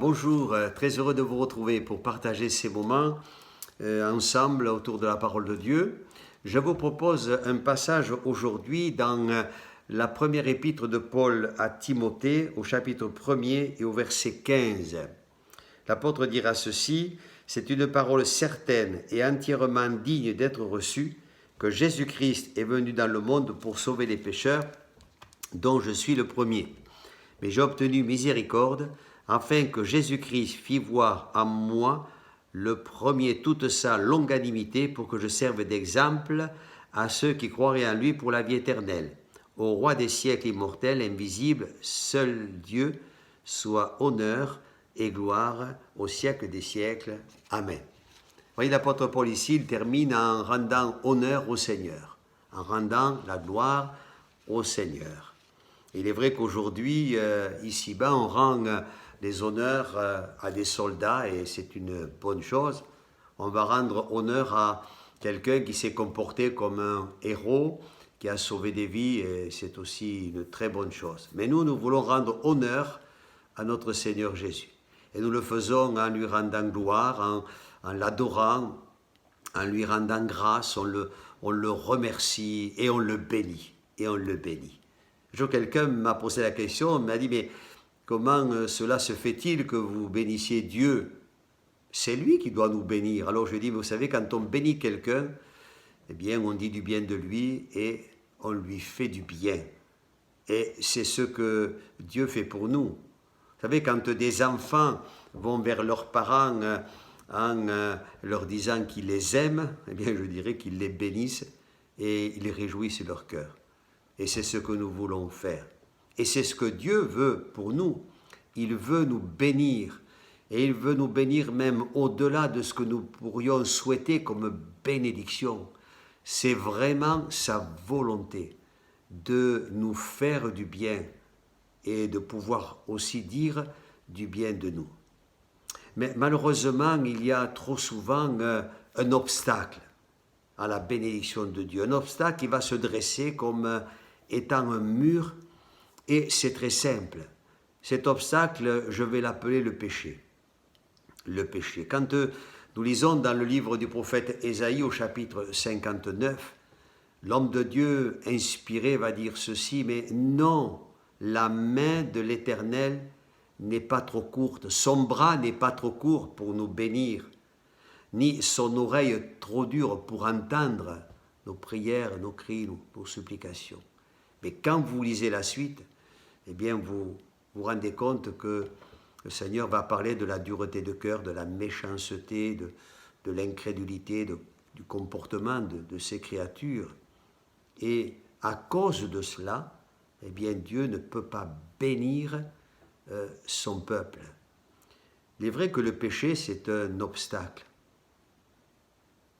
Bonjour, très heureux de vous retrouver pour partager ces moments ensemble autour de la parole de Dieu. Je vous propose un passage aujourd'hui dans la première épître de Paul à Timothée, au chapitre 1er et au verset 15. L'apôtre dira ceci: « C'est une parole certaine et entièrement digne d'être reçue, que Jésus-Christ est venu dans le monde pour sauver les pécheurs, dont je suis le premier. Mais j'ai obtenu miséricorde, afin que Jésus-Christ fît voir en moi le premier toute sa longanimité, pour que je serve d'exemple à ceux qui croiraient en lui pour la vie éternelle. Au roi des siècles immortel, invisible, seul Dieu, soit honneur et gloire au siècle des siècles. Amen. » Vous voyez, l'apôtre Paul ici, il termine en rendant honneur au Seigneur, en rendant la gloire au Seigneur. Il est vrai qu'aujourd'hui, ici-bas, on rend des honneurs à des soldats et c'est une bonne chose. On va rendre honneur à quelqu'un qui s'est comporté comme un héros, qui a sauvé des vies, et c'est aussi une très bonne chose. Mais nous voulons rendre honneur à notre Seigneur Jésus. Et nous le faisons en lui rendant gloire, en l'adorant, en lui rendant grâce, on le remercie et on le bénit. Un jour, quelqu'un m'a posé la question, m'a dit, mais comment cela se fait-il que vous bénissiez Dieu? C'est lui qui doit nous bénir. Alors je dis, vous savez, quand on bénit quelqu'un, eh bien, on dit du bien de lui et on lui fait du bien. Et c'est ce que Dieu fait pour nous. Vous savez, quand des enfants vont vers leurs parents en leur disant qu'ils les aiment, eh bien, je dirais qu'ils les bénissent et ils réjouissent leur cœur. Et c'est ce que nous voulons faire. Et c'est ce que Dieu veut pour nous. Il veut nous bénir. Et il veut nous bénir même au-delà de ce que nous pourrions souhaiter comme bénédiction. C'est vraiment sa volonté de nous faire du bien et de pouvoir aussi dire du bien de nous. Mais malheureusement, il y a trop souvent un obstacle à la bénédiction de Dieu. Un obstacle qui va se dresser comme étant un mur, et c'est très simple. Cet obstacle, je vais l'appeler le péché. Le péché. Quand nous lisons dans le livre du prophète Ésaïe au chapitre 59, l'homme de Dieu inspiré va dire ceci: « Mais non, la main de l'Éternel n'est pas trop courte, son bras n'est pas trop court pour nous bénir, ni son oreille trop dure pour entendre nos prières, nos cris, nos supplications. » Mais quand vous lisez la suite, eh bien vous vous rendez compte que le Seigneur va parler de la dureté de cœur, de la méchanceté, de l'incrédulité, du comportement de ces créatures. Et à cause de cela, eh bien Dieu ne peut pas bénir son peuple. Il est vrai que le péché, c'est un obstacle.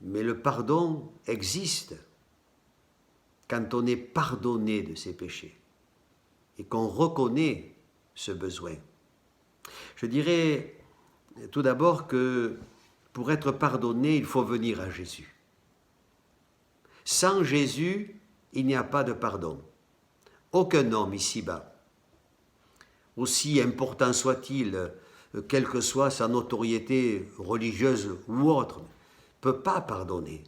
Mais le pardon existe quand on est pardonné de ses péchés et qu'on reconnaît ce besoin. Je dirais tout d'abord que pour être pardonné, il faut venir à Jésus. Sans Jésus, il n'y a pas de pardon. Aucun homme ici-bas, aussi important soit-il, quelle que soit sa notoriété religieuse ou autre, ne peut pas pardonner.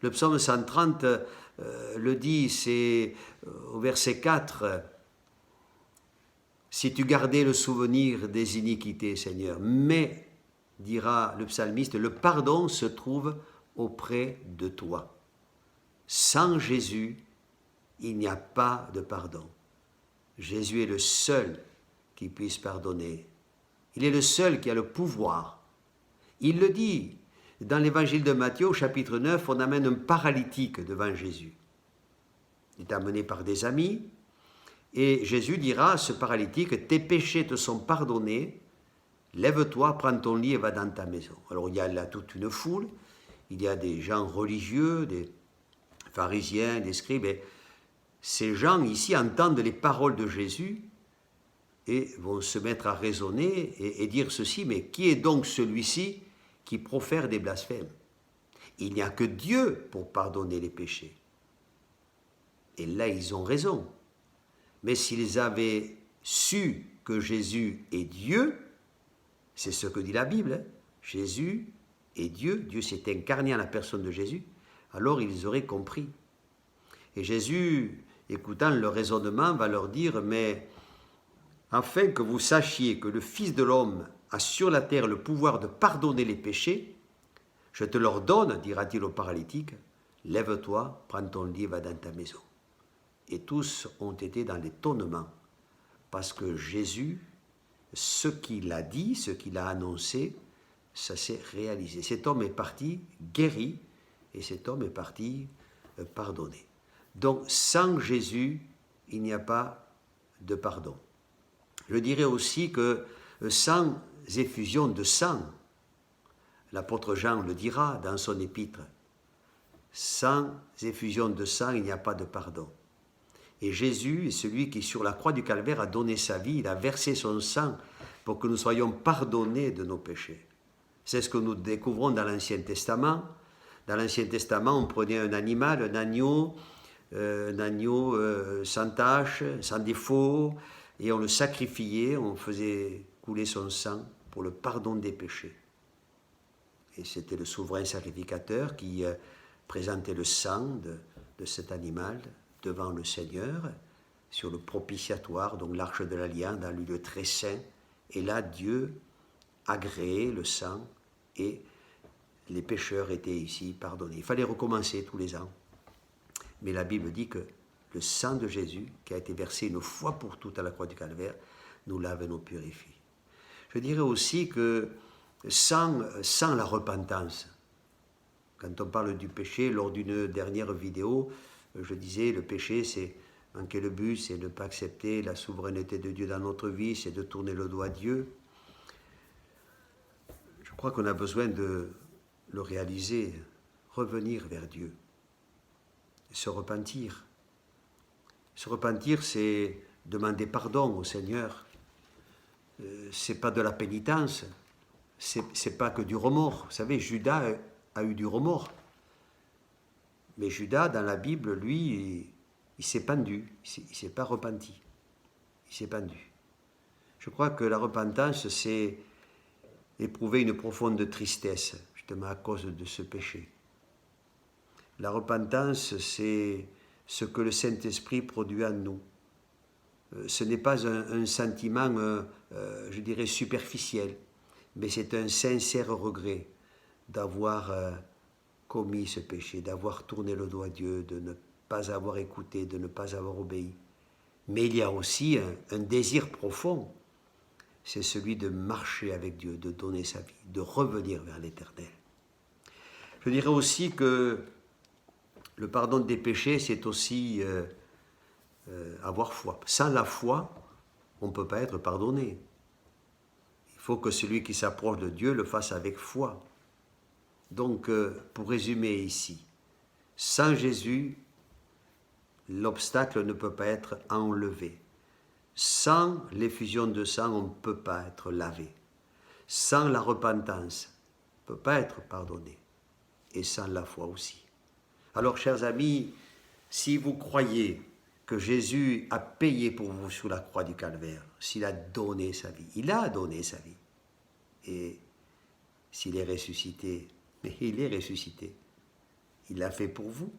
Le psaume 130 le dit, c'est au verset 4, « Si tu gardais le souvenir des iniquités, Seigneur, mais, dira le psalmiste, le pardon se trouve auprès de toi. » Sans Jésus, il n'y a pas de pardon. Jésus est le seul qui puisse pardonner. Il est le seul qui a le pouvoir. Il le dit. Dans l'évangile de Matthieu, au chapitre 9, on amène un paralytique devant Jésus. Il est amené par des amis, et Jésus dira à ce paralytique: « Tes péchés te sont pardonnés, lève-toi, prends ton lit et va dans ta maison. » Alors il y a là toute une foule, il y a des gens religieux, des pharisiens, des scribes, et ces gens ici entendent les paroles de Jésus et vont se mettre à raisonner et dire ceci: « Mais qui est donc celui-ci qui profère des blasphèmes? Il n'y a que Dieu pour pardonner les péchés. » Et là, ils ont raison. Mais s'ils avaient su que Jésus est Dieu, C'est ce que dit la Bible. Hein. Jésus est Dieu. Dieu s'est incarné en la personne de Jésus. Alors ils auraient compris. Et Jésus, écoutant leur raisonnement, va leur dire, mais afin que vous sachiez que le Fils de l'homme a sur la terre le pouvoir de pardonner les péchés, je te l'ordonne, dira-t-il au paralytique, lève-toi, prends ton lit et va dans ta maison. Et tous ont été dans l'étonnement, parce que Jésus, ce qu'il a dit, ce qu'il a annoncé, ça s'est réalisé. Cet homme est parti guéri, et cet homme est parti pardonné. Donc, sans Jésus, il n'y a pas de pardon. Je dirais aussi que sans effusion de sang, l'apôtre Jean le dira dans son épître, sans effusion de sang, il n'y a pas de pardon. Et Jésus est celui qui, sur la croix du Calvaire, a donné sa vie, il a versé son sang pour que nous soyons pardonnés de nos péchés. C'est ce que nous découvrons dans l'Ancien Testament. Dans l'Ancien Testament, on prenait un animal, un agneau sans tache, sans défaut, et on le sacrifiait, on faisait couler son sang pour le pardon des péchés. Et c'était le souverain sacrificateur qui présentait le sang de cet animal devant le Seigneur sur le propitiatoire, donc l'arche de l'Alliance, dans le lieu très saint. Et là, Dieu agréait le sang et les pécheurs étaient ici pardonnés. Il fallait recommencer tous les ans. Mais la Bible dit que le sang de Jésus, qui a été versé une fois pour toutes à la croix du Calvaire, nous lave et nous purifie. Je dirais aussi que sans la repentance, quand on parle du péché, lors d'une dernière vidéo, je disais, le péché, c'est manquer le but, c'est ne pas accepter la souveraineté de Dieu dans notre vie, c'est de tourner le dos à Dieu. Je crois qu'on a besoin de le réaliser, revenir vers Dieu, se repentir. Se repentir, c'est demander pardon au Seigneur. C'est pas de la pénitence, c'est pas que du remords. Vous savez, Judas a eu du remords. Mais Judas, dans la Bible, lui, il s'est pendu, il s'est pas repenti. Il s'est pendu. Je crois que la repentance, c'est éprouver une profonde tristesse, justement à cause de ce péché. La repentance, c'est ce que le Saint-Esprit produit en nous. Ce n'est pas un sentiment, je dirais, superficiel, mais c'est un sincère regret d'avoir commis ce péché, d'avoir tourné le dos à Dieu, de ne pas avoir écouté, de ne pas avoir obéi. Mais il y a aussi un désir profond, c'est celui de marcher avec Dieu, de donner sa vie, de revenir vers l'Éternel. Je dirais aussi que le pardon des péchés, c'est aussi avoir foi. Sans la foi, on ne peut pas être pardonné. Il faut que celui qui s'approche de Dieu le fasse avec foi. Donc, pour résumer ici, sans Jésus, l'obstacle ne peut pas être enlevé. Sans l'effusion de sang, on ne peut pas être lavé. Sans la repentance, on ne peut pas être pardonné. Et sans la foi aussi. Alors, chers amis, si vous croyez que Jésus a payé pour vous sous la croix du Calvaire, s'il a donné sa vie, il a donné sa vie. Et s'il est ressuscité, mais il est ressuscité. Il l'a fait pour vous,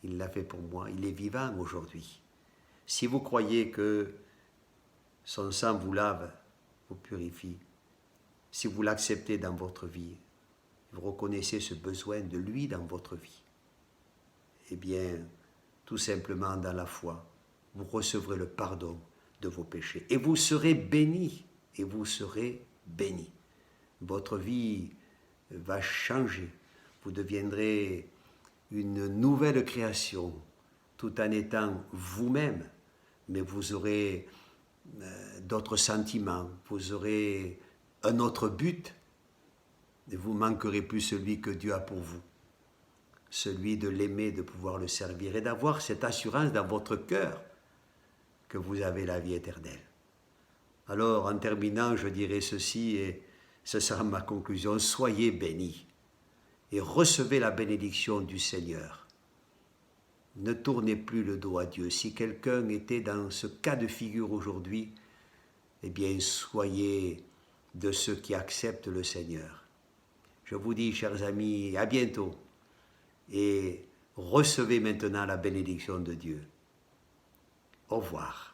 il l'a fait pour moi, il est vivant aujourd'hui. Si vous croyez que son sang vous lave, vous purifie, si vous l'acceptez dans votre vie, vous reconnaissez ce besoin de lui dans votre vie, eh bien, tout simplement dans la foi, vous recevrez le pardon de vos péchés. Et vous serez bénis, et vous serez bénis. Votre vie va changer. Vous deviendrez une nouvelle création, tout en étant vous-même, mais vous aurez d'autres sentiments, vous aurez un autre but, et vous ne manquerez plus celui que Dieu a pour vous. Celui de l'aimer, de pouvoir le servir et d'avoir cette assurance dans votre cœur que vous avez la vie éternelle. Alors, en terminant, je dirai ceci et ce sera ma conclusion. Soyez bénis et recevez la bénédiction du Seigneur. Ne tournez plus le dos à Dieu. Si quelqu'un était dans ce cas de figure aujourd'hui, eh bien, soyez de ceux qui acceptent le Seigneur. Je vous dis, chers amis, à bientôt et recevez maintenant la bénédiction de Dieu. Au revoir.